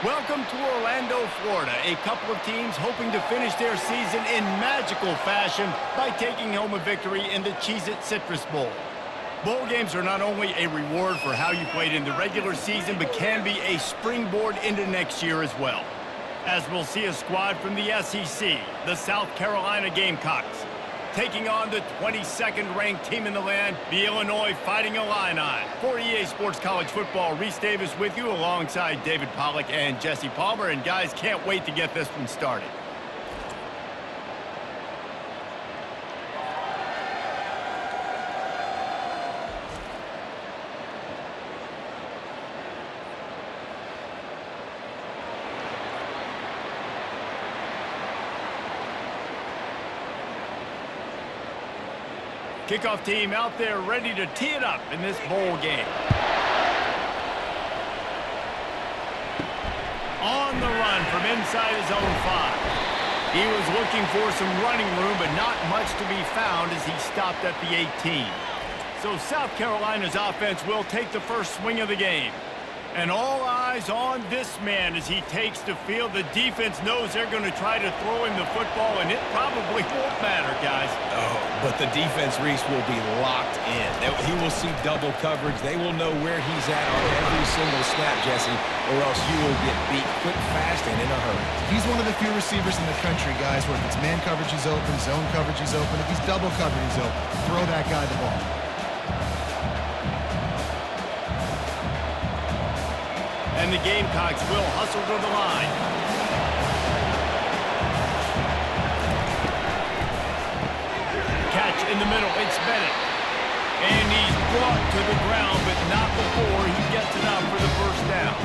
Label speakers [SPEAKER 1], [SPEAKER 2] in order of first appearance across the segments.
[SPEAKER 1] Welcome to Orlando, Florida. A couple of teams hoping to finish their season in magical fashion by taking home a victory in the Cheez-It Citrus Bowl. Bowl games are not only a reward for how you played in the regular season, but can be a springboard into next year as well. As we'll see a squad from the SEC, the South Carolina Gamecocks, taking on the 22nd ranked team in the land, the Illinois Fighting Illini. For EA Sports College Football, Reese Davis with you alongside David Pollack and Jesse Palmer. And guys, can't wait to get this one started. Kickoff team out there ready to tee it up in this bowl game. On the run from inside his own 5. He was looking for some running room, but not much to be found as he stopped at the 18. So South Carolina's offense will take the first swing of the game. And all eyes on this man as he takes the field. The defense knows they're going to try to throw him the football, and it probably won't matter, guys.
[SPEAKER 2] Oh, but the defense, Reese, will be locked in. He will see double coverage. They will know where he's at on every single snap, Jesse, or else you will get beat quick, fast, and in a hurry.
[SPEAKER 3] He's one of the few receivers in the country, guys, where if it's man coverage, he's open, zone coverage, he's open. If he's double coverage, he's open. Throw that guy the ball.
[SPEAKER 1] And the Gamecocks will hustle to the line. Catch in the middle, it's Bennett. And he's brought to the ground, but not before he gets it out for the first down.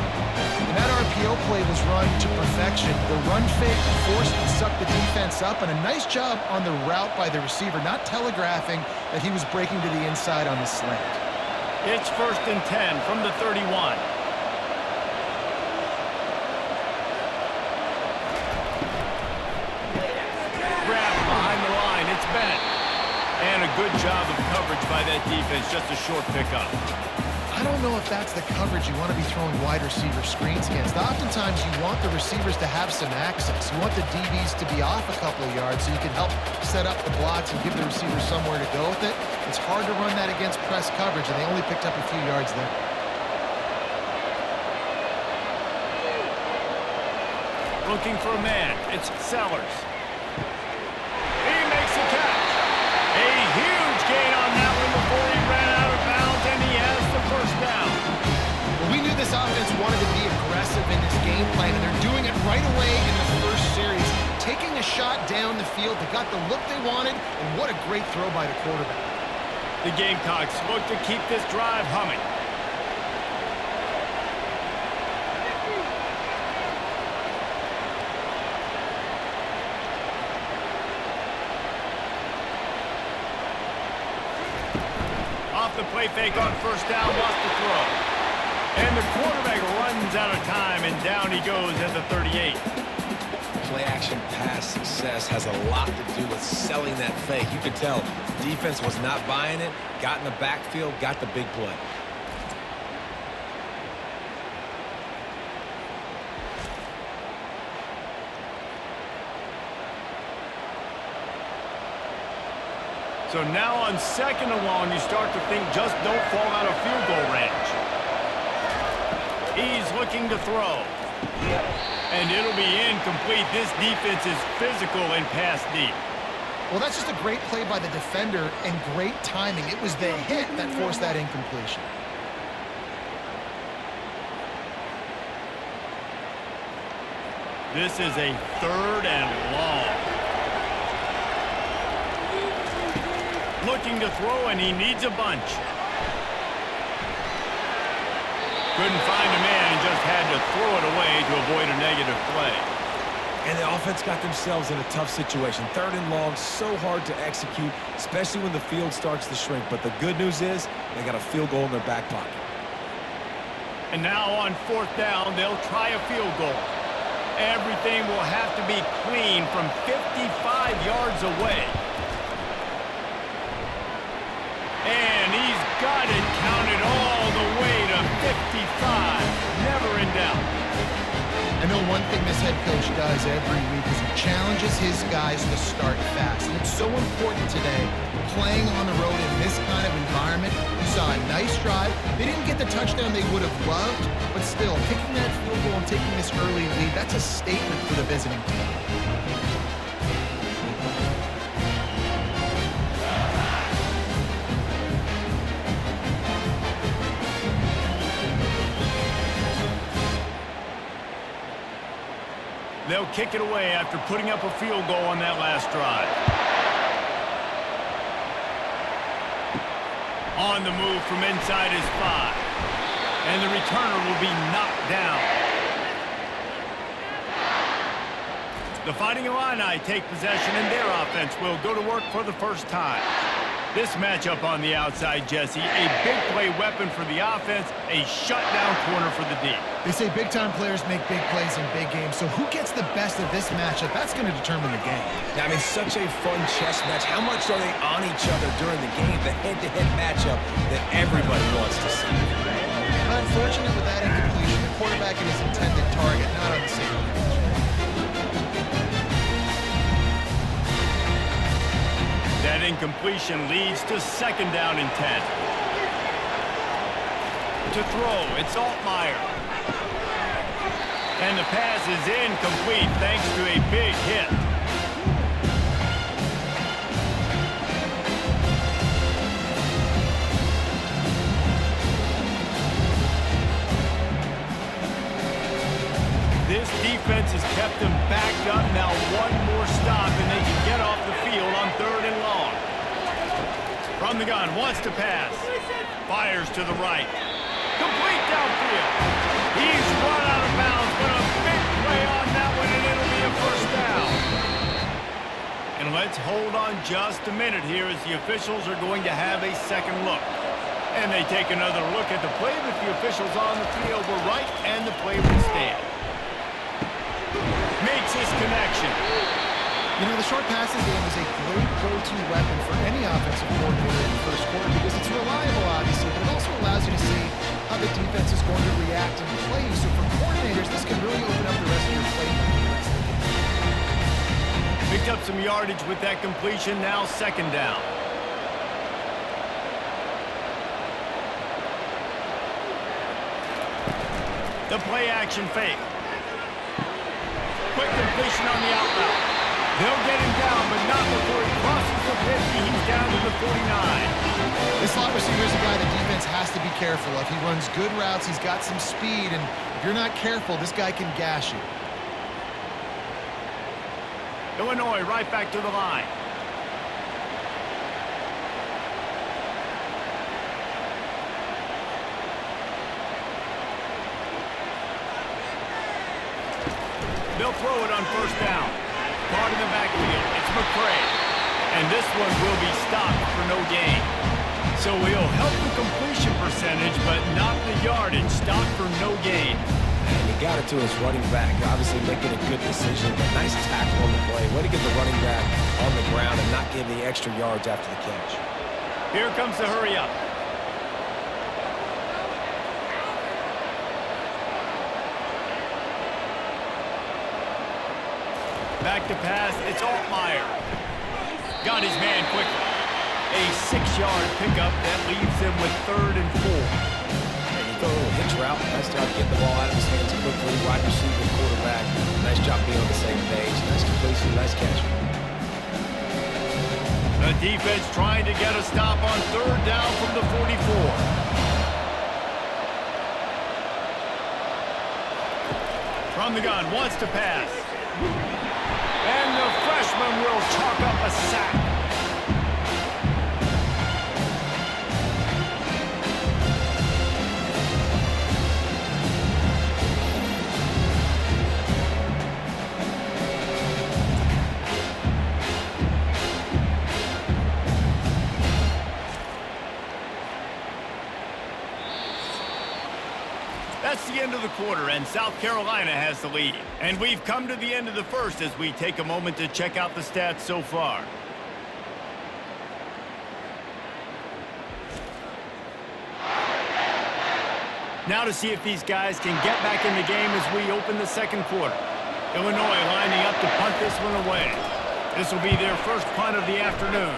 [SPEAKER 3] And that RPO play was run to perfection. The run fake forced and sucked the defense up, and a nice job on the route by the receiver, not telegraphing that he was breaking to the inside on the slant.
[SPEAKER 1] It's 1st and 10 from the 31. And a good job of coverage by that defense, just a short pickup.
[SPEAKER 3] I don't know if that's the coverage you want to be throwing wide receiver screens against. Oftentimes, you want the receivers to have some access. You want the DBs to be off a couple of yards so you can help set up the blocks and give the receiver somewhere to go with it. It's hard to run that against press coverage, and they only picked up a few yards there.
[SPEAKER 1] Looking for a man. It's Sellers. He makes the catch. A huge gain on that one before he ran out of bounds, and he has the first down.
[SPEAKER 3] Well, we knew this offense wanted to be aggressive in this game plan, and they're doing it right away in the first series. Taking a shot down the field, they got the look they wanted, and what a great throw by the quarterback.
[SPEAKER 1] The Gamecocks look to keep this drive humming. The play fake on first down, lost the throw. And the quarterback runs out of time, and down he goes at the 38.
[SPEAKER 2] Play action pass success has a lot to do with selling that fake. You could tell defense was not buying it, got in the backfield, got the big play.
[SPEAKER 1] So now on 2nd and long, you start to think just don't fall out of field goal range. He's looking to throw. And it'll be incomplete. This defense is physical and pass deep.
[SPEAKER 3] Well, that's just a great play by the defender and great timing. It was the hit that forced that incompletion.
[SPEAKER 1] This is a 3rd and long. Looking to throw, and he needs a bunch. Couldn't find a man and just had to throw it away to avoid a negative play.
[SPEAKER 2] And the offense got themselves in a tough situation. 3rd and long, so hard to execute, especially when the field starts to shrink. But the good news is they got a field goal in their back pocket.
[SPEAKER 1] And now on 4th down, they'll try a field goal. Everything will have to be clean from 55 yards away. And he's got it counted all the way to 55. Never in doubt.
[SPEAKER 3] I know one thing this head coach does every week is he challenges his guys to start fast. And it's so important today, playing on the road in this kind of environment. You saw a nice drive. They didn't get the touchdown they would have loved, but still, kicking that field goal and taking this early lead, that's a statement for the visiting team.
[SPEAKER 1] They'll kick it away after putting up a field goal on that last drive. On the move from inside his 5. And the returner will be knocked down. The Fighting Illini take possession, and their offense will go to work for the first time. This matchup on the outside, Jesse, a big play weapon for the offense, a shutdown corner for the D.
[SPEAKER 3] They say big-time players make big plays in big games, so who gets the best of this matchup? That's going to determine the game.
[SPEAKER 2] I mean, such a fun chess match. How much are they on each other during the game? The head-to-head matchup that everybody wants to see.
[SPEAKER 3] Unfortunate with that incompletion, the quarterback and his intended target not on the same page.
[SPEAKER 1] That incompletion leads to second down and 10. To throw, it's Altmaier. And the pass is incomplete thanks to a big hit. This defense has kept them backed up. Now one more stop and they can get off the field on 3rd and long. From the gun, wants to pass. Fires to the right. Complete downfield. He's run out of bounds, but a big play on that one, and it'll be a first down. And let's hold on just a minute here as the officials are going to have a second look. And they take another look at the play that the officials on the field were right, and the play will stand. Makes his connection.
[SPEAKER 3] You know, the short passing game is a great go-to weapon for any offensive coordinator in the first quarter because it's reliable, obviously, but it also allows you to see how the defense is going to react and play. So for coordinators, this can really open up the rest of your playbook.
[SPEAKER 1] Picked up some yardage with that completion, now second down. The play action fake. Quick completion on the out route. They'll get him down, but not before he crosses the 50. He's down to the 49.
[SPEAKER 3] This slot receiver is a guy the defense has to be careful of. He runs good routes. He's got some speed, and if you're not careful, this guy can gash you.
[SPEAKER 1] Illinois right back to the line. They'll throw it on first down. Caught in the backfield. It's McCray. And this one will be stopped for no gain. So he'll help the completion percentage, but not the yardage. Stopped for no gain.
[SPEAKER 2] And he got it to his running back. Obviously making a good decision, but nice tackle on the play. Way to get the running back on the ground and not give the extra yards after the catch.
[SPEAKER 1] Here comes the hurry up. Back to pass, it's Altmaier. Got his man quickly. A 6-yard pickup that leaves him with 3rd and 4.
[SPEAKER 2] And you throw a little hitch route. Nice job getting the ball out of his hands quickly. Wide receiver, quarterback. Nice job being on the same page. Nice completion, nice catch.
[SPEAKER 1] The defense trying to get a stop on 3rd down from the 44. From the gun, wants to pass. And the freshman will chalk up a sack. That's the end of the quarter, and South Carolina has the lead. And we've come to the end of the first as we take a moment to check out the stats so far. Now to see if these guys can get back in the game as we open the second quarter. Illinois lining up to punt this one away. This will be their first punt of the afternoon.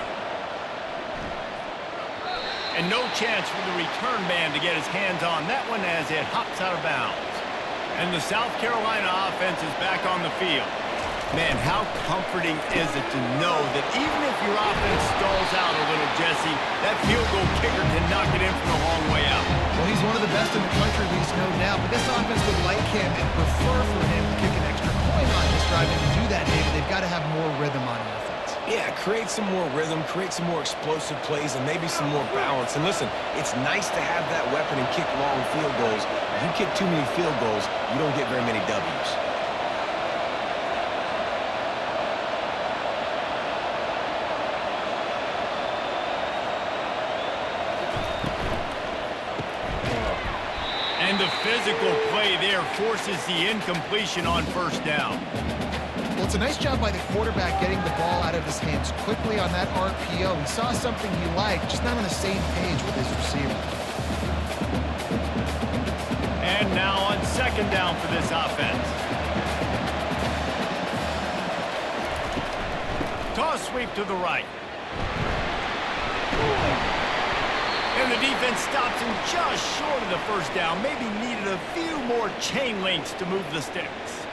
[SPEAKER 1] And no chance for the return man to get his hands on that one as it hops out of bounds. And the South Carolina offense is back on the field. Man, how comforting is it to know that even if your offense stalls out a little, Jesse, that field goal kicker can knock it in from a long way out.
[SPEAKER 3] Well, he's one of the best in the country, we know now, but this offense would like him and prefer for him to kick an extra point on this drive. And to do that, David, they've got to have more rhythm on offense.
[SPEAKER 2] Yeah, create some more rhythm, create some more explosive plays, and maybe some more balance. And listen, it's nice to have that weapon and kick long field goals. If you kick too many field goals, you don't get very many W's.
[SPEAKER 1] And the physical play there forces the incompletion on first down.
[SPEAKER 3] Well, it's a nice job by the quarterback getting the ball out of his hands quickly on that RPO. He saw something he liked, just not on the same page with his receiver.
[SPEAKER 1] And now on second down for this offense. Toss sweep to the right. And the defense stops him just short of the first down. Maybe needed a few more chain links to move the sticks.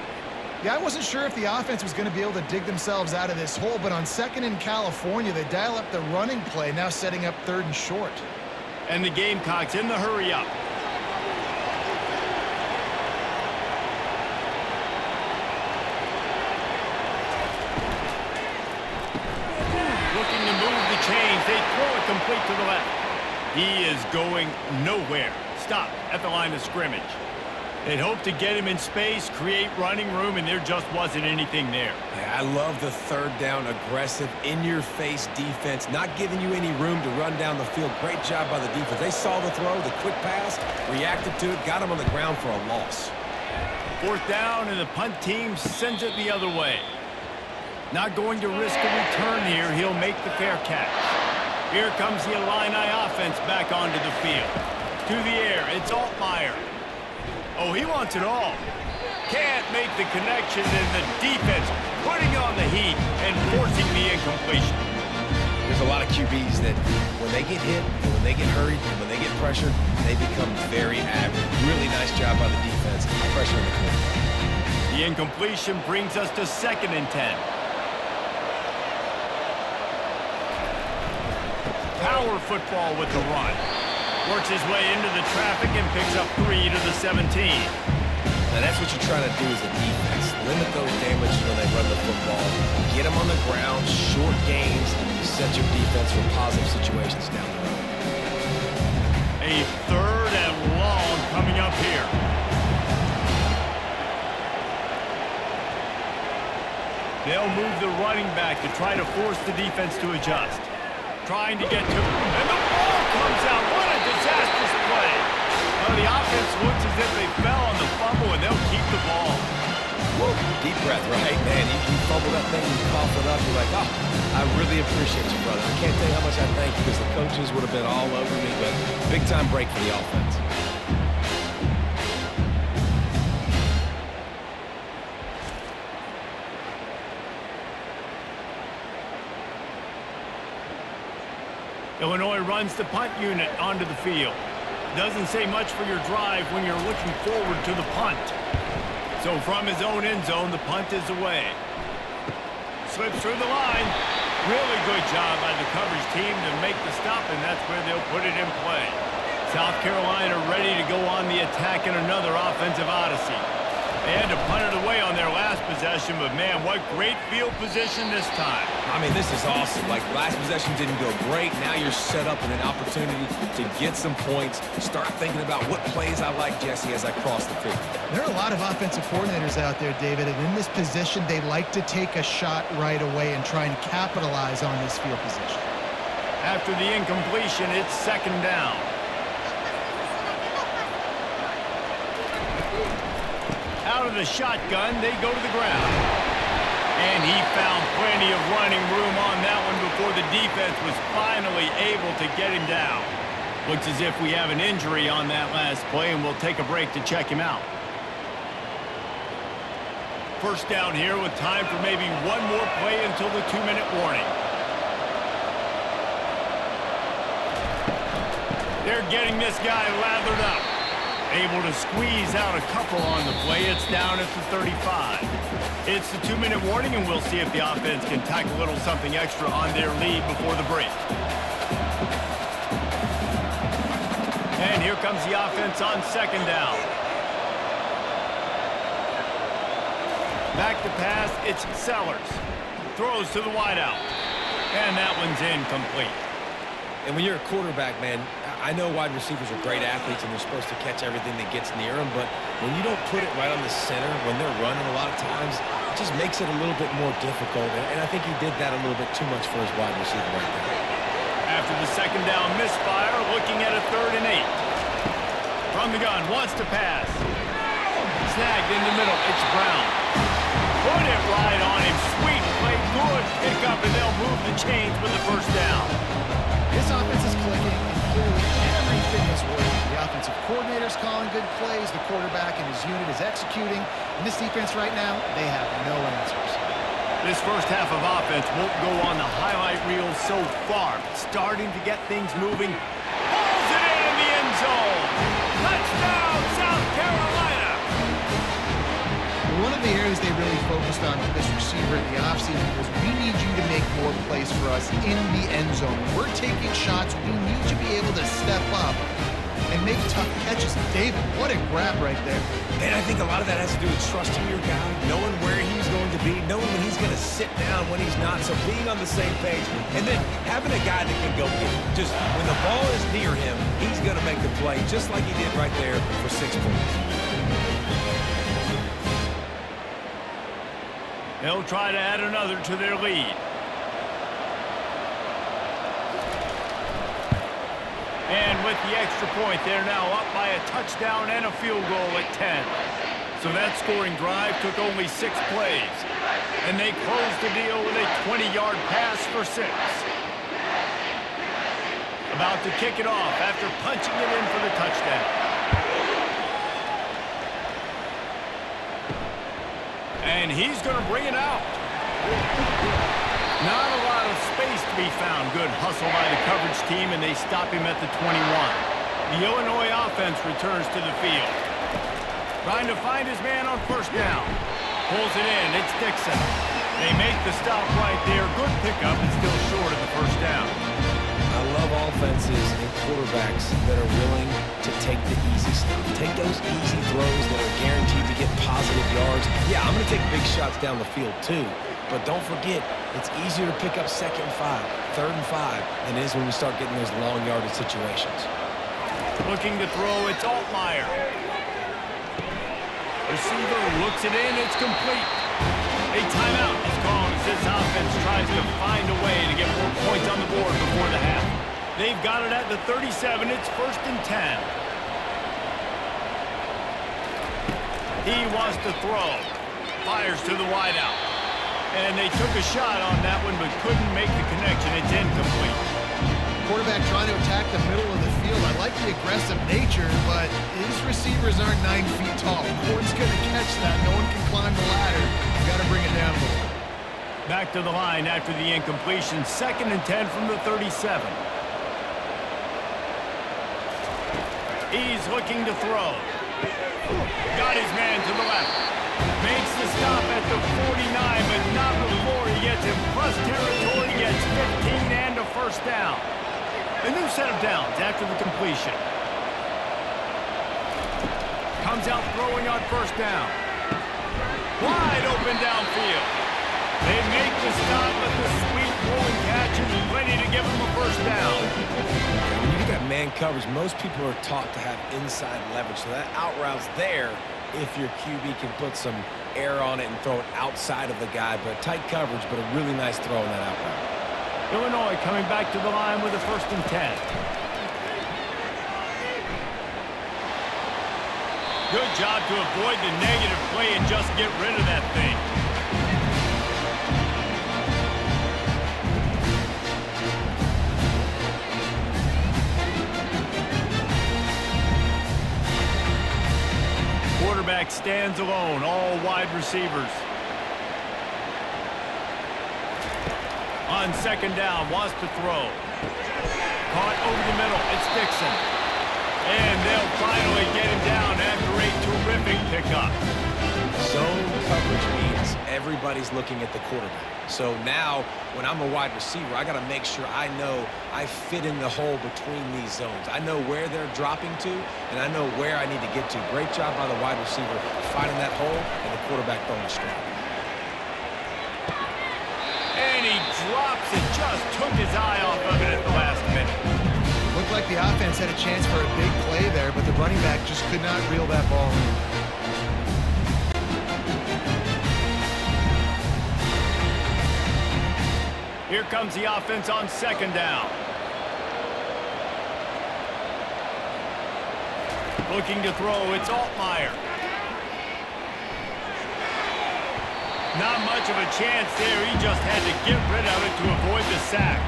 [SPEAKER 3] Yeah, I wasn't sure if the offense was going to be able to dig themselves out of this hole, but on second in California, they dial up the running play, now setting up third and short.
[SPEAKER 1] And the Gamecocks in the hurry up. Looking to move the chains. They throw it complete to the left. He is going nowhere. Stop at the line of scrimmage. They'd hope to get him in space, create running room, and there just wasn't anything there.
[SPEAKER 2] Yeah, I love the third down, aggressive, in-your-face defense, not giving you any room to run down the field. Great job by the defense. They saw the throw, the quick pass, reacted to it, got him on the ground for a loss.
[SPEAKER 1] Fourth down, and the punt team sends it the other way. Not going to risk a return here. He'll make the fair catch. Here comes the Illini offense back onto the field. To the air, it's Altmaier. Oh, he wants it all. Can't make the connection, and the defense putting on the heat and forcing the incompletion.
[SPEAKER 2] There's a lot of QBs that when they get hit, when they get hurried, and when they get pressured, they become very average. Really nice job by the defense. Pressure in the quarterback.
[SPEAKER 1] The incompletion brings us to 2nd and 10. Power football with the run. Works his way into the traffic and picks up 3 to the 17.
[SPEAKER 2] Now that's what you're trying to do as a defense. Limit those damages when they run the football. Get them on the ground, short gains, to set your defense for positive situations down the road.
[SPEAKER 1] A 3rd and long coming up here. They'll move the running back to try to force the defense to adjust. Trying to get to him, and the ball comes out. What a disastrous play. Well, the offense looks as if they fell on the fumble, and they'll keep the ball.
[SPEAKER 2] Whoa, deep breath, right? Man, you fumble that thing, you cough it up, you're like, oh, I really appreciate you, brother. I can't tell you how much I thank you because the coaches would have been all over me, but big-time break for the offense.
[SPEAKER 1] Illinois runs the punt unit onto the field. Doesn't say much for your drive when you're looking forward to the punt. So from his own end zone, the punt is away. Slips through the line. Really good job by the coverage team to make the stop, and that's where they'll put it in play. South Carolina ready to go on the attack in another offensive odyssey. They had to punt it away on their last possession, but man, what great field position this time.
[SPEAKER 2] I mean, this is awesome. Like, last possession didn't go great. Now you're set up in an opportunity to get some points. Start thinking about what plays I like, Jesse, as I cross the field.
[SPEAKER 3] There are a lot of offensive coordinators out there, David, and in this position, they like to take a shot right away and try and capitalize on this field position.
[SPEAKER 1] After the incompletion, it's 2nd down. Out of the shotgun, they go to the ground. And he found plenty of running room on that one before the defense was finally able to get him down. Looks as if we have an injury on that last play, and we'll take a break to check him out. First down here with time for maybe one more play until the 2-minute warning. They're getting this guy lathered up. Able to squeeze out a couple on the play. It's down at the 35. It's the 2-minute warning, and we'll see if the offense can tack a little something extra on their lead before the break. And here comes the offense on second down. Back to pass, it's Sellers. Throws to the wideout. And that one's incomplete.
[SPEAKER 2] And when you're a quarterback, man, I know wide receivers are great athletes and they're supposed to catch everything that gets near them, but when you don't put it right on the center, when they're running a lot of times, it just makes it a little bit more difficult. And I think he did that a little bit too much for his wide receiver right there.
[SPEAKER 1] After the second down misfire, looking at a 3rd and 8. From the gun, wants to pass. Snagged in the middle, it's Brown. Put it right on him. Sweet play, good pickup, and they'll move the chains with the first down.
[SPEAKER 3] This offense is clicking, and clearly everything is working. The offensive coordinator's calling good plays, the quarterback and his unit is executing, and this defense right now, they have no answers.
[SPEAKER 1] This first half of offense won't go on the highlight reel so far. Starting to get things moving. Pulls it in the end zone. Touchdown, South Carolina.
[SPEAKER 3] One of the areas they really focused on with this receiver in the offseason was we need you to make more plays for us in the end zone. When we're taking shots, we need you to be able to step up and make tough catches. David, what a grab right there.
[SPEAKER 2] And I think a lot of that has to do with trusting your guy, knowing where he's going to be, knowing when he's going to sit down, when he's not, so being on the same page, and then having a guy that can go get it. Just when the ball is near him, he's going to make the play, just like he did right there for 6 points.
[SPEAKER 1] They'll try to add another to their lead. And with the extra point, they're now up by a touchdown and a field goal at 10. So that scoring drive took only 6 plays. And they closed the deal with a 20-yard pass for 6. About to kick it off after punching it in for the touchdown. And he's going to bring it out. Not a lot of space to be found. Good hustle by the coverage team, and they stop him at the 21. The Illinois offense returns to the field. Trying to find his man on first down. Pulls it in. It's Dixon. They make the stop right there. Good pickup and still short of the first down.
[SPEAKER 2] I love offenses and quarterbacks that are willing to take the easy stuff. Take those easy throws that are guaranteed to get positive yards. Yeah, I'm going to take big shots down the field too. But don't forget, it's easier to pick up 2nd and 5, 3rd and 5 than it is when we start getting those long yardage situations.
[SPEAKER 1] Looking to throw, it's Altmaier. Receiver looks it in, it's complete. A timeout is called as this offense tries to find a way to get more points on the board before the half. They've got it at the 37. It's 1st and 10. He wants to throw. Fires to the wideout. And they took a shot on that one but couldn't make the connection. It's incomplete.
[SPEAKER 3] Quarterback trying to attack the middle of the field. I like the aggressive nature, but his receivers aren't 9 feet tall. Gordon's going to catch that. No one can climb the ladder. You got to bring it down a little.
[SPEAKER 1] Back to the line after the incompletion. 2nd and 10 from the 37. He's looking to throw. Got his man to the left. Makes the stop at the 49, but not before he gets in plus territory. Gets 15 and a first down. A new set of downs after the completion. Comes out throwing on first down. Wide open downfield. They make the stop, but the sweet rolling catch is ready to give them a first down.
[SPEAKER 2] When you get that man coverage, most people are taught to have inside leverage. So that out route's there if your QB can put some air on it and throw it outside of the guy. But tight coverage, but a really nice throw in that out route.
[SPEAKER 1] Illinois coming back to the line with a 1st and 10. Good job to avoid the negative play and just get rid of that thing. quarterback stands alone, all wide receivers. On second down, wants to throw. Caught over the middle, it's Dixon. And they'll finally get him down after a terrific pickup.
[SPEAKER 2] Zone coverage means everybody's looking at the quarterback. So now, when I'm a wide receiver, I got to make sure I know I fit in the hole between these zones. I know where they're dropping to, and I know where I need to get to. Great job by the wide receiver finding that hole, and the quarterback throwing a strike.
[SPEAKER 1] And he drops it, just took his eye off of it at the last minute.
[SPEAKER 3] Looked like the offense had a chance for a big play there, but the running back just could not reel that ball in.
[SPEAKER 1] Here comes the offense on second down. Looking to throw, it's Altmaier. Not much of a chance there. He just had to get rid of it to avoid the sack.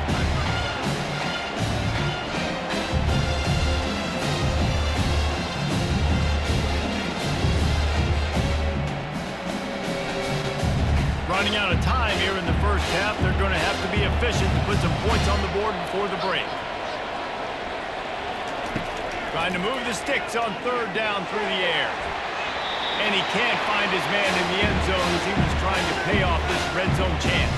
[SPEAKER 1] Running out of time here in the first half. They're going to have to be efficient to put some points on the board before the break. Trying to move the sticks on third down through the air. And he can't find his man in the end zone as he was trying to pay off this red zone chance.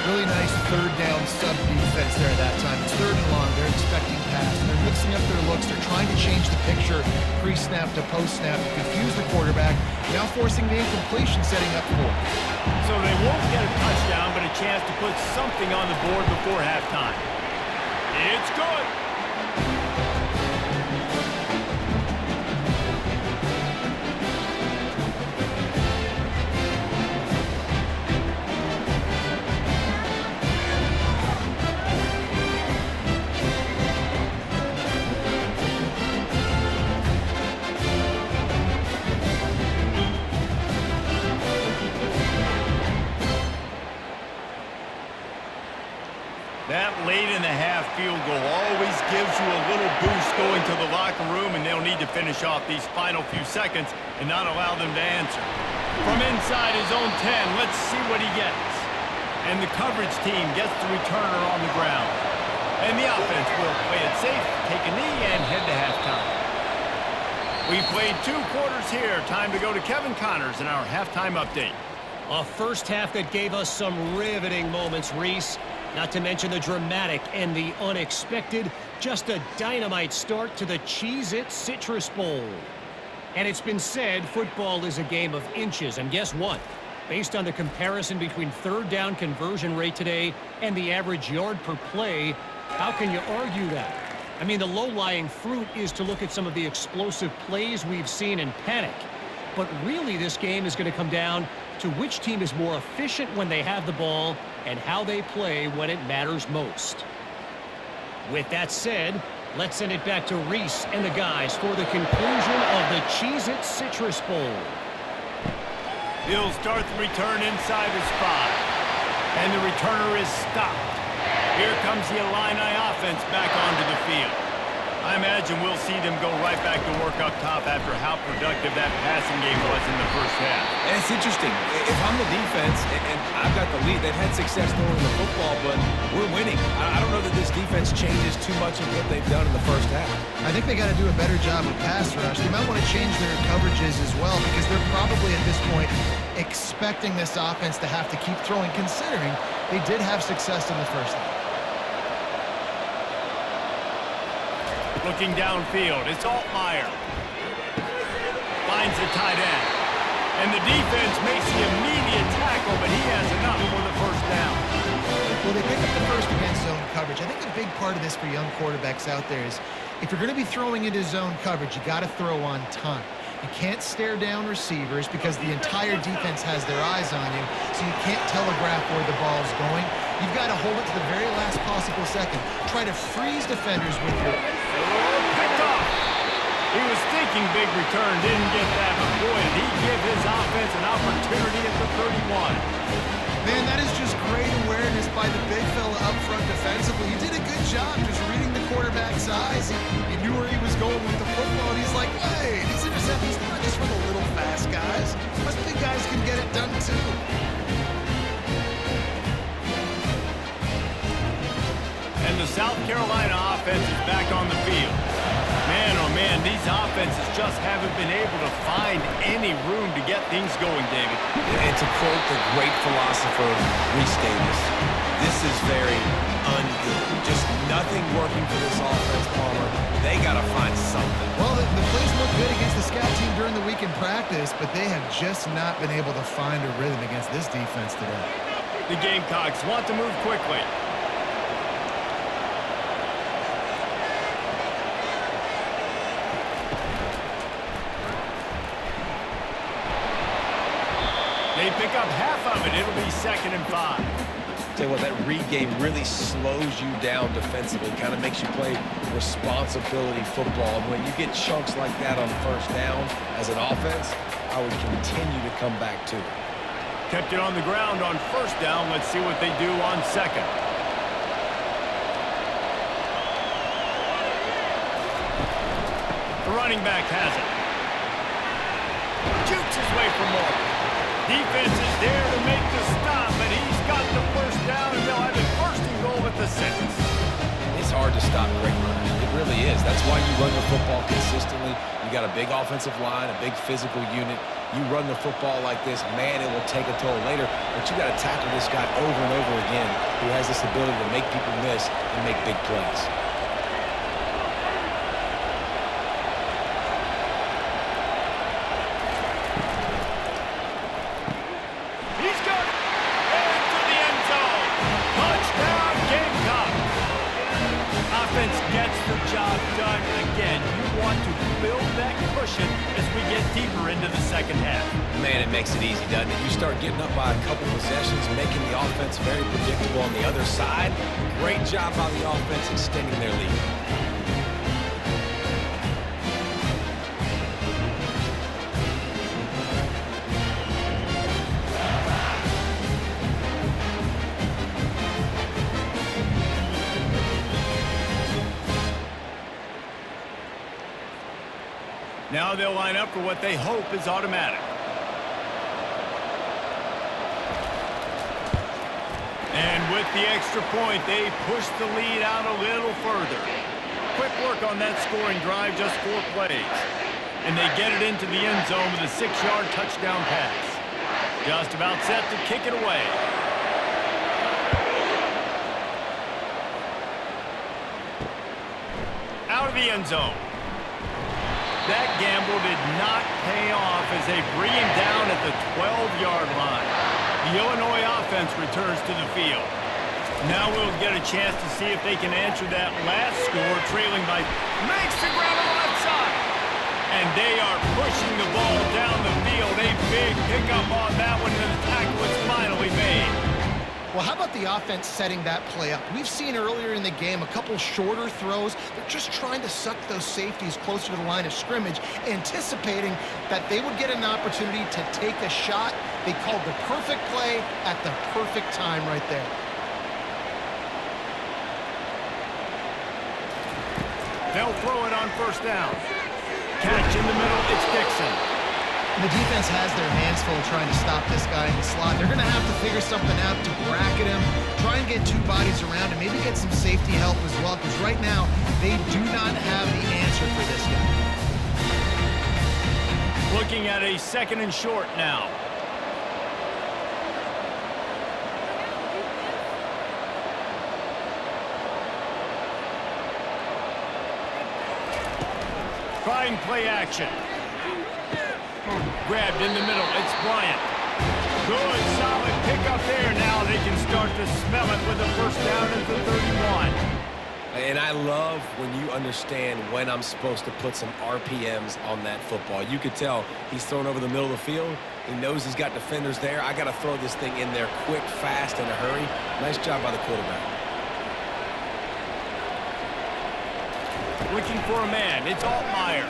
[SPEAKER 3] Really nice third down sub defense there at that time. It's third and long. They're expecting pass. They're mixing up their looks. They're trying to change the picture pre-snap to post-snap to confuse the quarterback, now forcing the incompletion, setting up for it.
[SPEAKER 1] So they won't get a touchdown, but a chance to put something on the board before halftime. It's good. That late in the half field goal always gives you a little boost going to the locker room, and they'll need to finish off these final few seconds and not allow them to answer. From inside his own 10, let's see what he gets. And the coverage team gets the returner on the ground. And the offense will play it safe, take a knee, and head to halftime. We played 2 quarters here. Time to go to Kevin Connors in our halftime update.
[SPEAKER 4] A first half that gave us some riveting moments, Reese. Not to mention the dramatic and the unexpected. Just a dynamite start to the Cheez-It Citrus Bowl. And it's been said football is a game of inches. And guess what? Based on the comparison between third down conversion rate today and the average yard per play, how can you argue that? I mean, the low-lying fruit is to look at some of the explosive plays we've seen in panic. But really, this game is going to come down to which team is more efficient when they have the ball and how they play when it matters most. With that said, let's send it back to Reese and the guys for the conclusion of the Cheez-It Citrus Bowl.
[SPEAKER 1] He'll start the return inside his 5. And the returner is stopped. Here comes the Illini offense back onto the field. I imagine we'll see them go right back to work up top after how productive that passing game was in the first half.
[SPEAKER 2] And it's interesting. If I'm the defense and I've got the lead, they've had success throwing the football, but we're winning. I don't know that this defense changes too much of what they've done in the first half.
[SPEAKER 3] I think they got to do a better job with pass rush. They might want to change their coverages as well, because they're probably at this point expecting this offense to have to keep throwing, considering they did have success in the first half.
[SPEAKER 1] Looking downfield, it's Altmaier. Finds the tight end. And the defense makes the immediate tackle, but he has enough for the first down.
[SPEAKER 3] Well, they pick up the first against zone coverage. I think a big part of this for young quarterbacks out there is if you're going to be throwing into zone coverage, you got to throw on time. You can't stare down receivers because the entire defense has their eyes on you, so you can't telegraph where the ball's going. You've got to hold it to the very last possible second. Try to freeze defenders with your...
[SPEAKER 1] Picked off. He was thinking big return, didn't get that, but boy, did he give his offense an opportunity at the 31.
[SPEAKER 3] Man, that is just great awareness by the big fella up front defensively. He did a good job just reading the quarterback's eyes. He knew where he was going with the football, and he's like, wait, these interceptions are not just for the little fast guys. Us big guys can get it done too.
[SPEAKER 1] And the South Carolina offense is back on the field. Man, oh man, these offenses just haven't been able to find any room to get things going, David.
[SPEAKER 2] And to quote the great philosopher Reese Davis, this is very ungood. Just nothing working for this offense, Palmer. They got to find something.
[SPEAKER 3] Well, the plays look good against the scout team during the week in practice, but they have just not been able to find a rhythm against this defense today.
[SPEAKER 1] The Gamecocks want to move quickly. They pick up half of it. It'll be 2nd and 5.
[SPEAKER 2] Tell you what, that read game really slows you down defensively, kind of makes you play responsibility football. And when you get chunks like that on first down as an offense, I would continue to come back to it.
[SPEAKER 1] Kept it on the ground on first down. Let's see what they do on 2nd. The running back has it. Jukes his way for more. Defense is there to make the stop, but he's got the first down, and they'll have it 1st and goal at the 6.
[SPEAKER 2] It's hard to stop great runners. It really is. That's why you run the football consistently. You got a big offensive line, a big physical unit. You run the football like this, man, it will take a toll later. But you got to tackle this guy over and over again who has this ability to make people miss and make big plays.
[SPEAKER 1] He's got it. Into the end zone. Touchdown, Gamecocks. Offense gets the job done. Again, you want to build that cushion as we get deeper into the 2nd half.
[SPEAKER 2] Man, it makes it easy, doesn't it? You start getting up by a couple possessions, making the offense very predictable on the other side. Great job by the offense extending their lead.
[SPEAKER 1] Now they'll line up for what they hope is automatic. And with the extra point, they push the lead out a little further. Quick work on that scoring drive, just 4 plays. And they get it into the end zone with a 6-yard touchdown pass. Just about set to kick it away. Out of the end zone. That gamble did not pay off as they bring him down at the 12-yard line. The Illinois offense returns to the field. Now we'll get a chance to see if they can answer that last score, trailing by makes the ground on the left side. And they are pushing the ball down the field. A big pickup on that one, and the tackle was finally made.
[SPEAKER 3] Well, how about the offense setting that play up? We've seen earlier in the game a couple shorter throws. They're just trying to suck those safeties closer to the line of scrimmage, anticipating that they would get an opportunity to take a shot. They called the perfect play at the perfect time right there.
[SPEAKER 1] They'll throw it on first down. Catch in the middle, it's Dixon.
[SPEAKER 3] The defense has their hands full trying to stop this guy in the slot. They're going to have to figure something out to bracket him, try and get 2 bodies around him, maybe get some safety help as well, because right now they do not have the answer for this guy.
[SPEAKER 1] Looking at a 2nd and short now. Trying play action. Grabbed in the middle. It's Bryant. Good, solid pickup there. Now they can start to smell it with a first down at the 31.
[SPEAKER 2] And I love when you understand when I'm supposed to put some RPMs on that football. You could tell he's thrown over the middle of the field. He knows he's got defenders there. I got to throw this thing in there quick, fast, in a hurry. Nice job by the quarterback.
[SPEAKER 1] Looking for a man. It's Altmaier.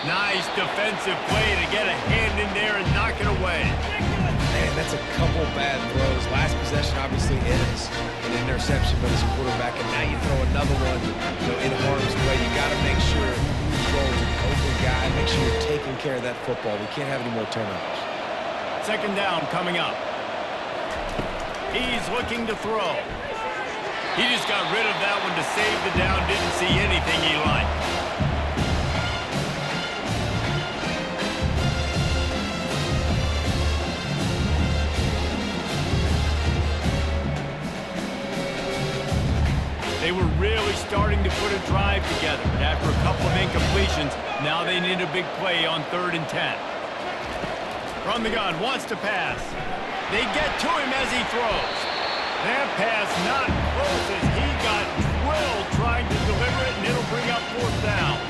[SPEAKER 1] Nice defensive play to get a hand in there and knock it away.
[SPEAKER 2] Man, and that's a couple bad throws. Last possession obviously ends in an interception by this quarterback, and now you throw another one, in harm's way. You got to make sure you throw to an open guy, make sure you're taking care of that football. We can't have any more turnovers.
[SPEAKER 1] Second down coming up. He's looking to throw. He just got rid of that one to save the down. Didn't see anything he liked. They were really starting to put a drive together. After a couple of incompletions, now they need a big play on 3rd and 10. From the gun, wants to pass. They get to him as he throws. That pass not close as he got drilled trying to deliver it, and it'll bring up 4th down.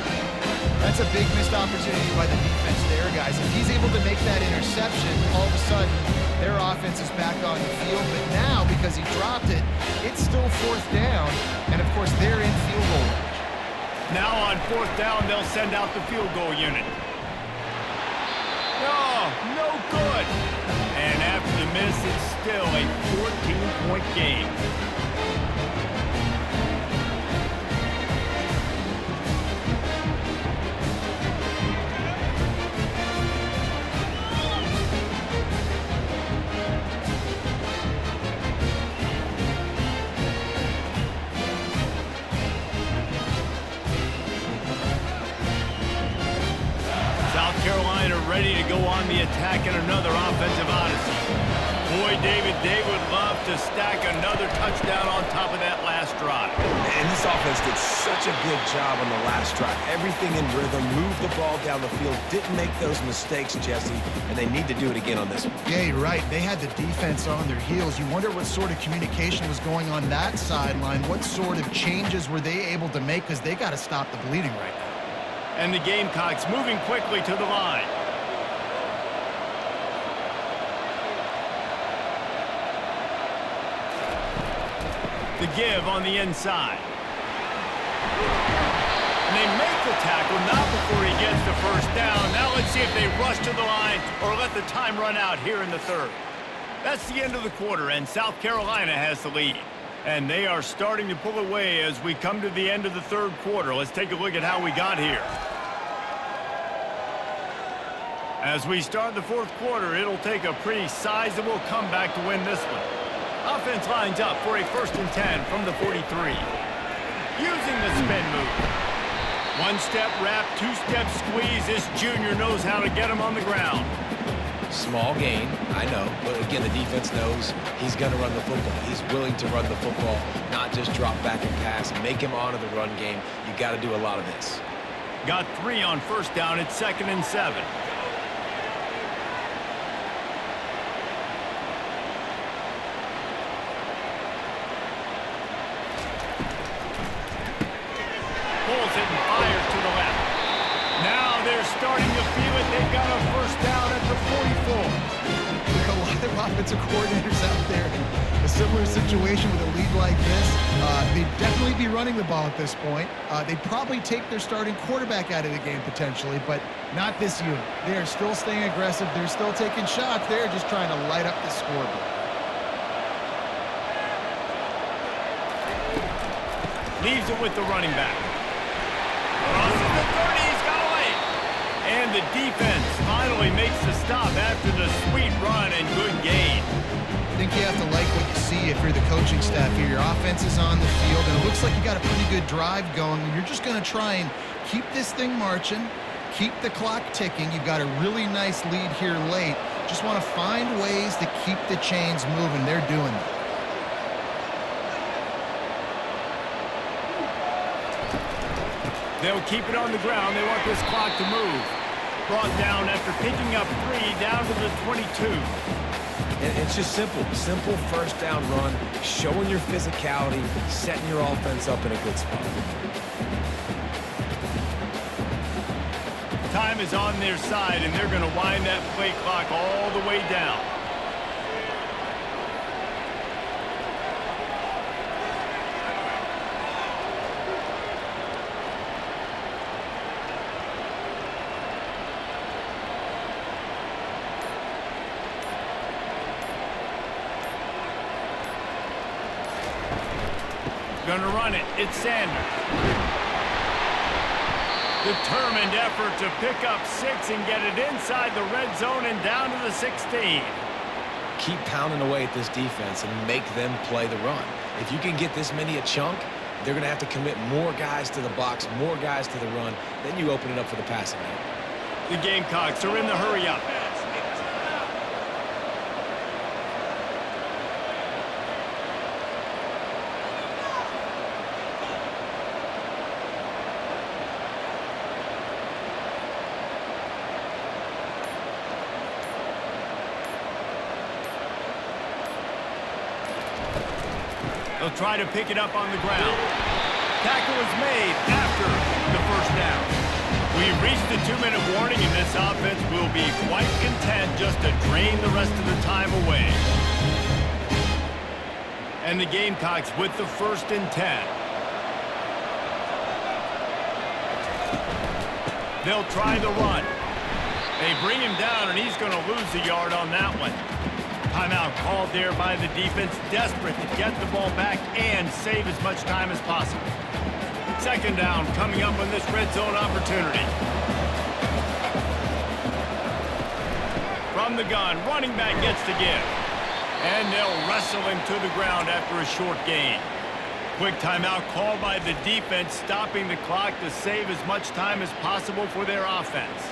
[SPEAKER 3] That's a big missed opportunity by the defense there, guys. If he's able to make that interception, all of a sudden, their offense is back on the field. But now, because he dropped it, it's still 4th down. And, of course, they're in field goal range.
[SPEAKER 1] Now on 4th down, they'll send out the field goal unit. No good. And after the miss, it's still a 14-point game. South Carolina ready to go on the attack in another offensive odyssey. Boy, David, they would love to stack another touchdown on top of that last drive.
[SPEAKER 2] And this offense did such a good job on the last drive. Everything in rhythm, moved the ball down the field, didn't make those mistakes, Jesse, and they need to do it again on this one.
[SPEAKER 3] Yeah, you're right. They had the defense on their heels. You wonder what sort of communication was going on that sideline. What sort of changes were they able to make, because they got to stop the bleeding right now.
[SPEAKER 1] And the Gamecocks moving quickly to the line. The give on the inside. And they make the tackle, not before he gets the 1st down. Now let's see if they rush to the line or let the time run out here in the 3rd. That's the end of the quarter, and South Carolina has the lead. And they are starting to pull away as we come to the end of the 3rd quarter. Let's take a look at how we got here. As we start the 4th quarter, it'll take a pretty sizable comeback to win this one. Offense lines up for a 1st and 10 from the 43. Using the spin move. 1-step wrap, 2-step squeeze. This junior knows how to get him on the ground.
[SPEAKER 2] Small gain, I know, but again, the defense knows he's going to run the football. He's willing to run the football, not just drop back and pass, make him honor the run game. You got to do a lot of this.
[SPEAKER 1] Got 3 on 1st down. It's 2nd and 7. Pulls it and fires to the left. Now they're starting to feel it. They've got a 1st down at the 44.
[SPEAKER 3] A lot of offensive coordinators out there in a similar situation with a lead like this. They'd definitely be running the ball at this point. They'd probably take their starting quarterback out of the game potentially, but not this unit. They are still staying aggressive. They're still taking shots. They're just trying to light up the scoreboard.
[SPEAKER 1] Leaves it with the running back. Crosses the 30, he's got away. And the defense finally makes the stop after the sweet run and good gain.
[SPEAKER 3] I think you have to like what you see if you're the coaching staff here. Your offense is on the field, and it looks like you got a pretty good drive going. You're just going to try and keep this thing marching, keep the clock ticking. You've got a really nice lead here late. Just want to find ways to keep the chains moving. They're doing that.
[SPEAKER 1] They'll keep it on the ground. They want this clock to move. Brought down after picking up 3 down to the 22.
[SPEAKER 2] And it's just simple. Simple 1st down run, showing your physicality, setting your offense up in a good spot.
[SPEAKER 1] Time is on their side, and they're going to wind that play clock all the way down. Gonna run it. It's Sanders. Determined effort to pick up 6 and get it inside the red zone and down to the 16.
[SPEAKER 2] Keep pounding away at this defense and make them play the run. If you can get this many a chunk, they're going to have to commit more guys to the box, more guys to the run. Then you open it up for the passing game.
[SPEAKER 1] The Gamecocks are in the hurry-up. They'll try to pick it up on the ground. Tackle is made after the first down. We've reached the 2-minute warning, and this offense will be quite content just to drain the rest of the time away. And the Gamecocks with the 1st and 10. They'll try the run. They bring him down, and he's going to lose a yard on that one. Timeout called there by the defense, desperate to get the ball back and save as much time as possible. 2nd down coming up on this red zone opportunity. From the gun, running back gets to give. And they'll wrestle him to the ground after a short gain. Quick timeout called by the defense, stopping the clock to save as much time as possible for their offense.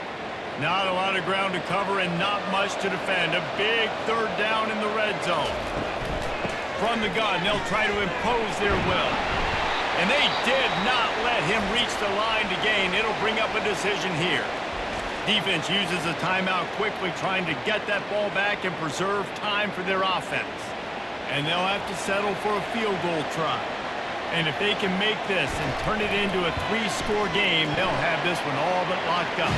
[SPEAKER 1] Not a lot of ground to cover and not much to defend. A big 3rd down in the red zone. From the gun, they'll try to impose their will. And they did not let him reach the line to gain. It'll bring up a decision here. Defense uses a timeout quickly, trying to get that ball back and preserve time for their offense. And they'll have to settle for a field goal try. And if they can make this and turn it into a 3-score game, they'll have this one all but locked up.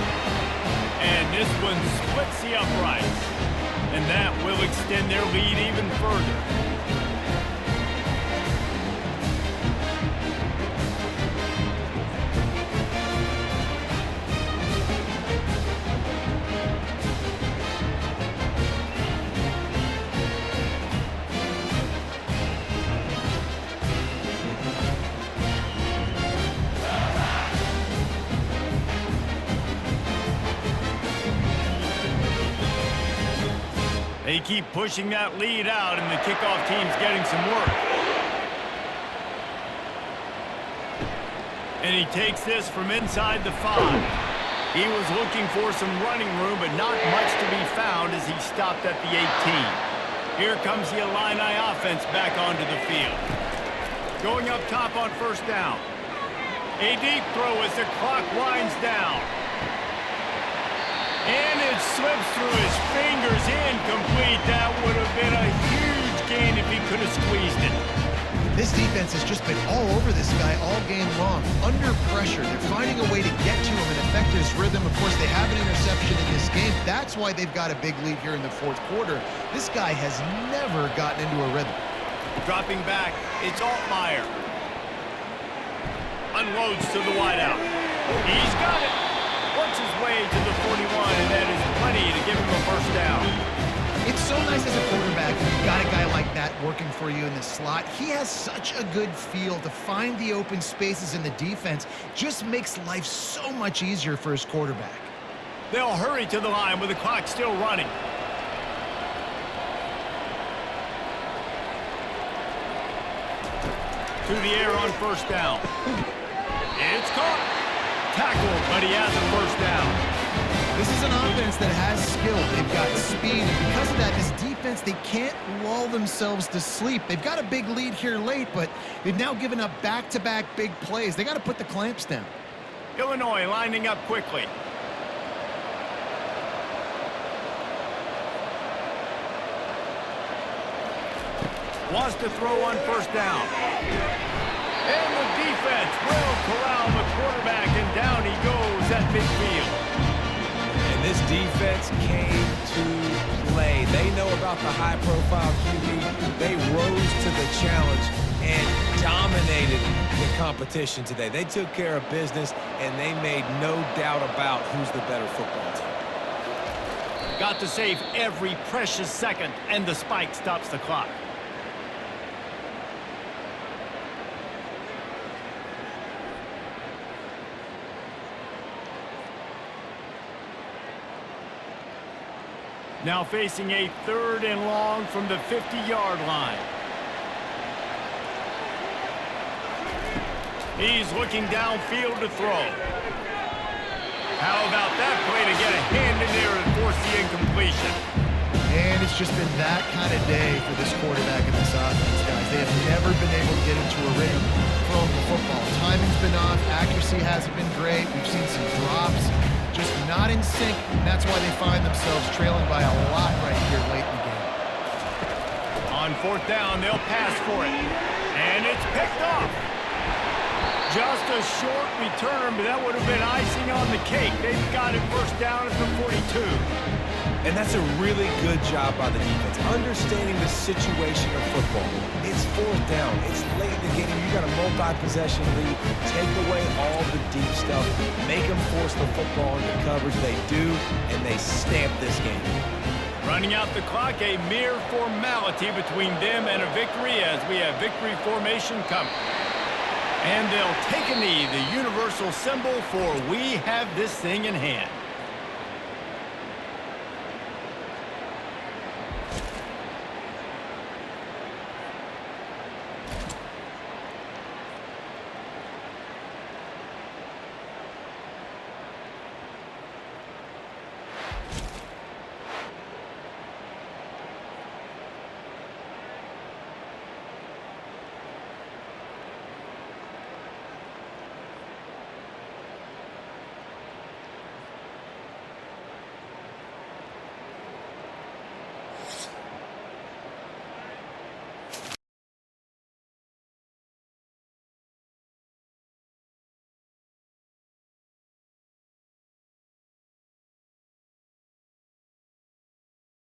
[SPEAKER 1] And this one splits the uprights. And that will extend their lead even further. They keep pushing that lead out, and the kickoff team's getting some work. And he takes this from inside the 5. He was looking for some running room, but not much to be found as he stopped at the 18. Here comes the Illini offense back onto the field. Going up top on 1st down. A deep throw as the clock winds down. And it slips through his fingers, incomplete. That would have been a huge gain if he could have squeezed it.
[SPEAKER 3] This defense has just been all over this guy all game long. Under pressure, they're finding a way to get to him and affect his rhythm. Of course, they have an interception in this game. That's why they've got a big lead here in the 4th quarter. This guy has never gotten into a rhythm.
[SPEAKER 1] Dropping back, it's Altmaier. Unloads to the wideout. He's got it. Works his way to the 41, and that is plenty to give him a 1st down.
[SPEAKER 3] It's so nice as a quarterback when you've got a guy like that working for you in the slot. He has such a good feel to find the open spaces in the defense. Just makes life so much easier for his quarterback.
[SPEAKER 1] They'll hurry to the line with the clock still running. To the air on 1st down. It's caught. Tackled, but he has a 1st down.
[SPEAKER 3] This is an offense that has skill. They've got speed, and because of that, this defense, they can't lull themselves to sleep. They've got a big lead here late, but they've now given up back-to-back big plays. They got to put the clamps down.
[SPEAKER 1] Illinois lining up quickly. Wants to throw on 1st down. And the defense will corral the quarterback, and down he goes at midfield.
[SPEAKER 2] And this defense came to play. They know about the high-profile QB. They rose to the challenge and dominated the competition today. They took care of business, and they made no doubt about who's the better football team.
[SPEAKER 1] Got to save every precious second, and the spike stops the clock. Now facing a 3rd and long from the 50-yard line. He's looking downfield to throw. How about that play to get a hand in there and force the incompletion?
[SPEAKER 3] And it's just been that kind of day for this quarterback and this offense, guys. They have never been able to get into a rhythm throwing the football. Timing's been off. Accuracy hasn't been great. We've seen some drops. Just not in sync, and that's why they find themselves trailing by a lot right here late in the game.
[SPEAKER 1] On 4th down, they'll pass for it. And it's picked off. Just a short return, but that would have been icing on the cake. They've got it 1st down at the 42.
[SPEAKER 2] And that's a really good job by the defense, understanding the situation of football. It's 4th down. It's late in the game. You got a multi-possession lead. Take away all the deep stuff. Make them force the football into coverage. They do, and they stamp this game.
[SPEAKER 1] Running out the clock, a mere formality between them and a victory as we have victory formation coming. And they'll take a knee, the universal symbol for we have this thing in hand.